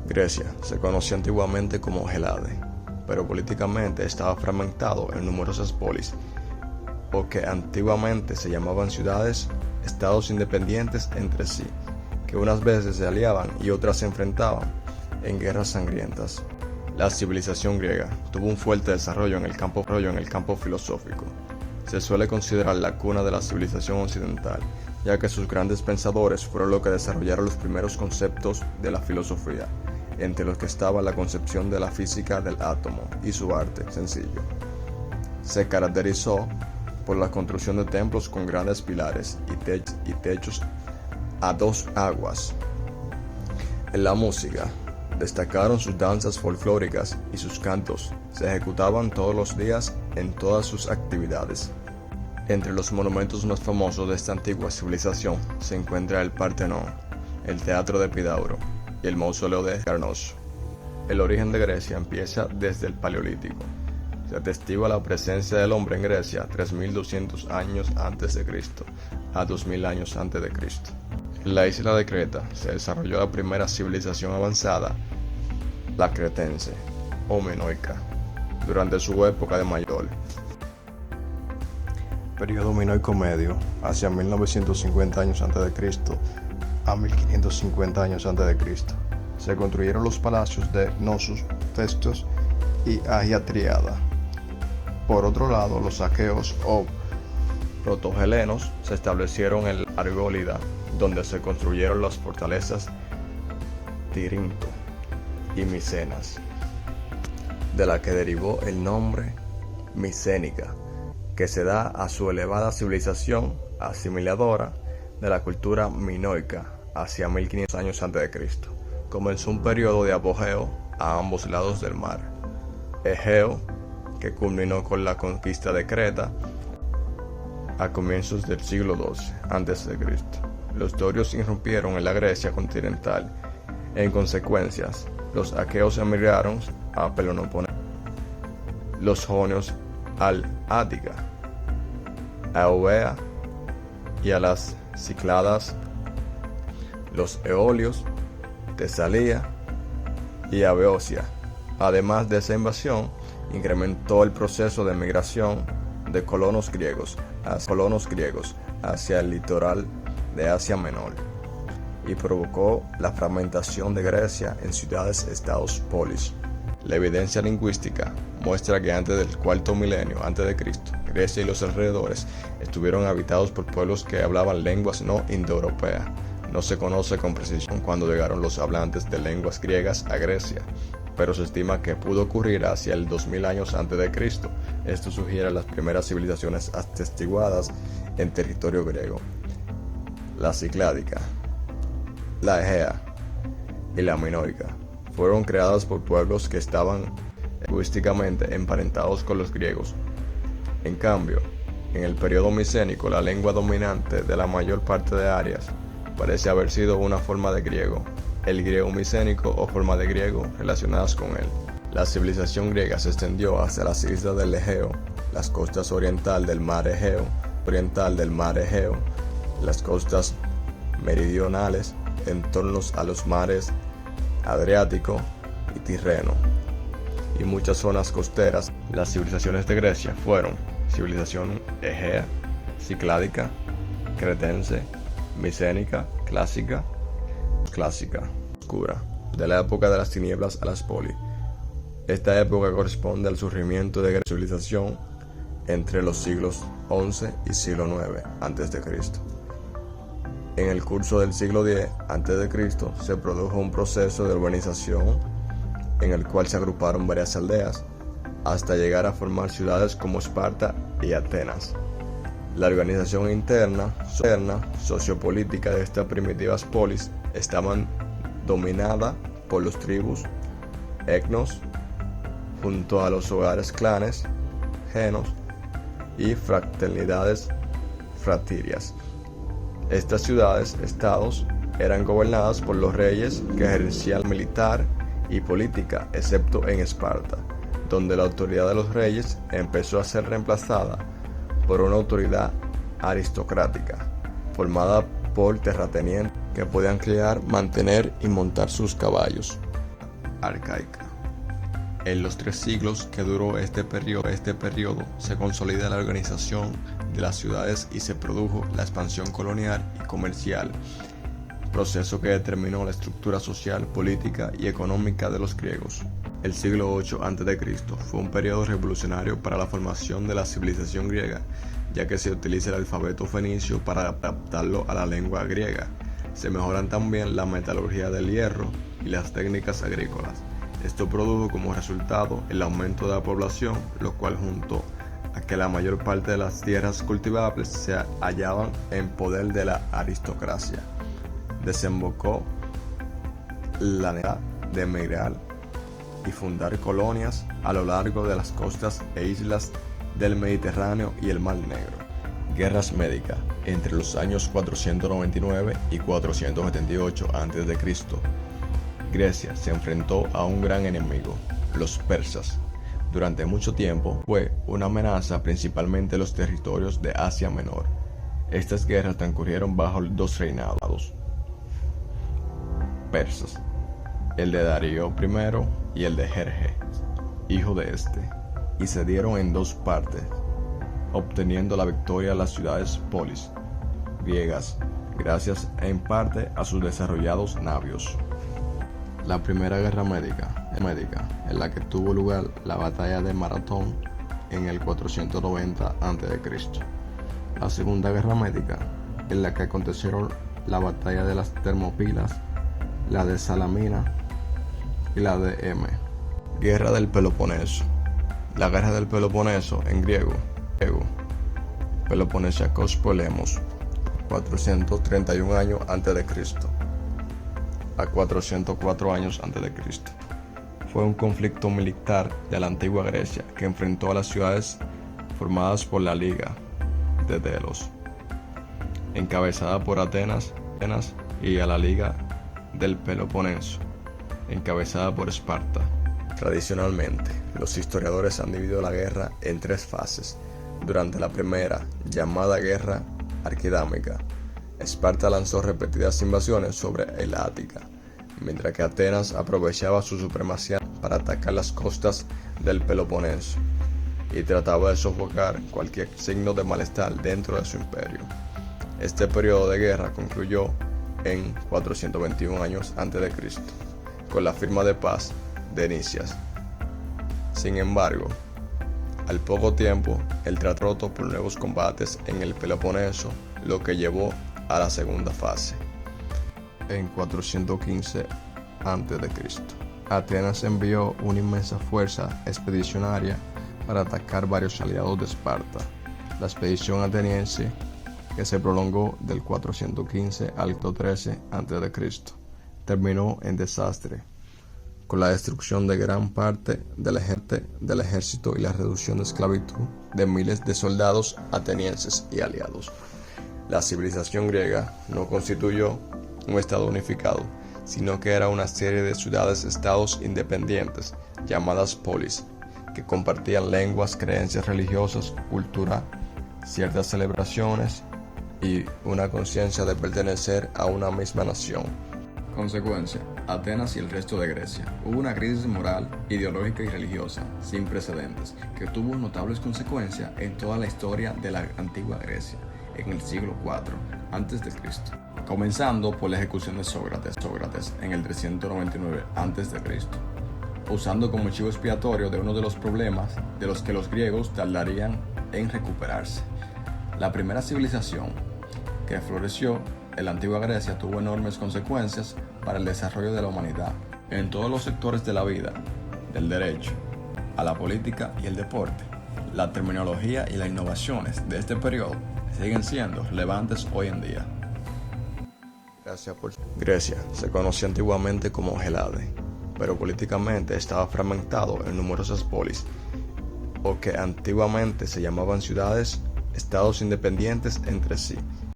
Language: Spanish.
Grecia se conocía antiguamente como Helade, pero políticamente estaba fragmentado en numerosas polis, o que antiguamente se llamaban ciudades, estados independientes entre sí, que unas veces se aliaban y otras se enfrentaban en guerras sangrientas. La civilización griega tuvo un fuerte desarrollo en el campo filosófico. Se suele considerar la cuna de la civilización occidental, ya que sus grandes pensadores fueron los que desarrollaron los primeros conceptos de la filosofía, entre los que estaba la concepción de la física del átomo y su arte sencillo. Se caracterizó por la construcción de templos con grandes pilares y techos a dos aguas. En la música, destacaron sus danzas folclóricas y sus cantos se ejecutaban todos los días en todas sus actividades. Entre los monumentos más famosos de esta antigua civilización se encuentra el Partenón, el Teatro de Epidauro y el Mausoleo de Carnoso. El origen de Grecia empieza desde el Paleolítico. Se atestigua la presencia del hombre en Grecia 3200 años antes de Cristo a 2000 años antes de Cristo. En la isla de Creta se desarrolló la primera civilización avanzada, la cretense o minoica, durante su época de mayor. Periodo minoico medio, hacia 1950 años antes de Cristo a 1550 años antes de Cristo. Se construyeron los palacios de Knossos, Festos y Agia Triada. Por otro lado, los aqueos o protogelenos se establecieron en la Argólida, donde se construyeron las fortalezas Tirinto y Micenas, de la que derivó el nombre micénica, que se da a su elevada civilización asimiladora de la cultura minoica hacia 1500 años antes de Cristo. Comenzó un periodo de apogeo a ambos lados del mar Egeo, que culminó con la conquista de Creta a comienzos del siglo XII a.C. Los dorios irrumpieron en la Grecia continental. En consecuencia, los aqueos emigraron a Peloponeso, los jonios al Ática, a Eubea y a las Cícladas, los eolios, Tesalia y a Beocia. Además de esa invasión, incrementó el proceso de migración de colonos griegos hacia el litoral de Asia Menor y provocó la fragmentación de Grecia en ciudades-estados polis. La evidencia lingüística muestra que antes del cuarto milenio a.C., Grecia y los alrededores estuvieron habitados por pueblos que hablaban lenguas no indoeuropeas. No se conoce con precisión cuándo llegaron los hablantes de lenguas griegas a Grecia, pero se estima que pudo ocurrir hacia el 2000 años antes de Cristo. Esto sugiere las primeras civilizaciones atestiguadas en territorio griego. La Cicládica, la Egea y la Minoica fueron creadas por pueblos que estaban lingüísticamente emparentados con los griegos. En cambio, en el periodo micénico, la lengua dominante de la mayor parte de áreas parece haber sido una forma de griego, el griego micénico o forma de griego relacionadas con él. La civilización griega se extendió hacia las islas del Egeo, las costas oriental del mar Egeo, las costas meridionales en torno a los mares Adriático y Tirreno, y muchas zonas costeras. Las civilizaciones de Grecia fueron civilización egea, cicládica, cretense, micénica, clásica, oscura, de la época de las tinieblas a las poli. Esta época corresponde al surgimiento de la civilización entre los siglos XI y siglo IX a.C. En el curso del siglo X a.C. se produjo un proceso de urbanización en el cual se agruparon varias aldeas hasta llegar a formar ciudades como Esparta y Atenas. La organización interna, sociopolítica de estas primitivas polis estaban dominada por los tribus, etnos, junto a los hogares clanes, genos y fraternidades fratirias. Estas ciudades-estados eran gobernadas por los reyes que ejercían militar y política, excepto en Esparta, donde la autoridad de los reyes empezó a ser reemplazada por una autoridad aristocrática, formada por terratenientes que podían criar, mantener y montar sus caballos. arcaica. En los 3 siglos que duró este periodo se consolida la organización de las ciudades y se produjo la expansión colonial y comercial, proceso que determinó la estructura social, política y económica de los griegos. El siglo 8 a.C. fue un periodo revolucionario para la formación de la civilización griega, ya que se utiliza el alfabeto fenicio para adaptarlo a la lengua griega. Se mejoran también la metalurgia del hierro y las técnicas agrícolas. Esto produjo como resultado el aumento de la población, lo cual junto a que la mayor parte de las tierras cultivables se hallaban en poder de la aristocracia, desembocó la necesidad de emigrar y fundar colonias a lo largo de las costas e islas del Mediterráneo y el Mar Negro. Guerras médicas entre los años 499 y 478 a.C. Grecia se enfrentó a un gran enemigo, los persas. Durante mucho tiempo fue una amenaza principalmente los territorios de Asia Menor. Estas guerras transcurrieron bajo 2 reinados persas, el de Darío I y el de Jerjes, hijo de este, y se dieron en 2 partes, obteniendo la victoria las ciudades polis griegas, gracias en parte a sus desarrollados navios. La primera guerra médica, en la que tuvo lugar la batalla de Maratón en el 490 a.C. La segunda guerra médica, en la que acontecieron la batalla de las Termópilas, la de Salamina y la de M. Guerra del Peloponeso. La guerra del Peloponeso en griego, Peloponesiakos Polemos, 431 años antes de Cristo a 404 años antes de Cristo. Fue un conflicto militar de la antigua Grecia que enfrentó a las ciudades formadas por la Liga de Delos, encabezada por Atenas, y a la Liga del Peloponeso, encabezada por Esparta. Tradicionalmente, los historiadores han dividido la guerra en 3 fases. Durante la primera, llamada Guerra Arquidámica, Esparta lanzó repetidas invasiones sobre el Ática, mientras que Atenas aprovechaba su supremacía para atacar las costas del Peloponeso y trataba de sofocar cualquier signo de malestar dentro de su imperio. Este periodo de guerra concluyó en 421 años a.C., con la firma de paz de Nicias. Sin embargo, al poco tiempo, el tratado roto por nuevos combates en el Peloponeso, lo que llevó a la segunda fase. En 415 a.C., Atenas envió una inmensa fuerza expedicionaria para atacar varios aliados de Esparta. La expedición ateniense, que se prolongó del 415 al 413 a.C., terminó en desastre, con la destrucción de gran parte del ejército y la reducción de esclavitud de miles de soldados atenienses y aliados. La civilización griega no constituyó un estado unificado, sino que era una serie de ciudades-estados independientes, llamadas polis, que compartían lenguas, creencias religiosas, cultura, ciertas celebraciones y una conciencia de pertenecer a una misma nación. Consecuencia: Atenas y el resto de Grecia. Hubo una crisis moral, ideológica y religiosa sin precedentes, que tuvo notables consecuencias en toda la historia de la antigua Grecia, en el siglo IV a.C., comenzando por la ejecución de Sócrates en el 399 a.C., usando como chivo expiatorio de uno de los problemas de los que los griegos tardarían en recuperarse. La primera civilización que floreció en la antigua Grecia tuvo enormes consecuencias para el desarrollo de la humanidad en todos los sectores de la vida, del derecho a la política y el deporte. La terminología y las innovaciones de este periodo siguen siendo relevantes hoy en día. Grecia se conocía antiguamente como Helade, pero políticamente estaba fragmentado en numerosas polis, o que antiguamente se llamaban ciudades, estados independientes entre sí.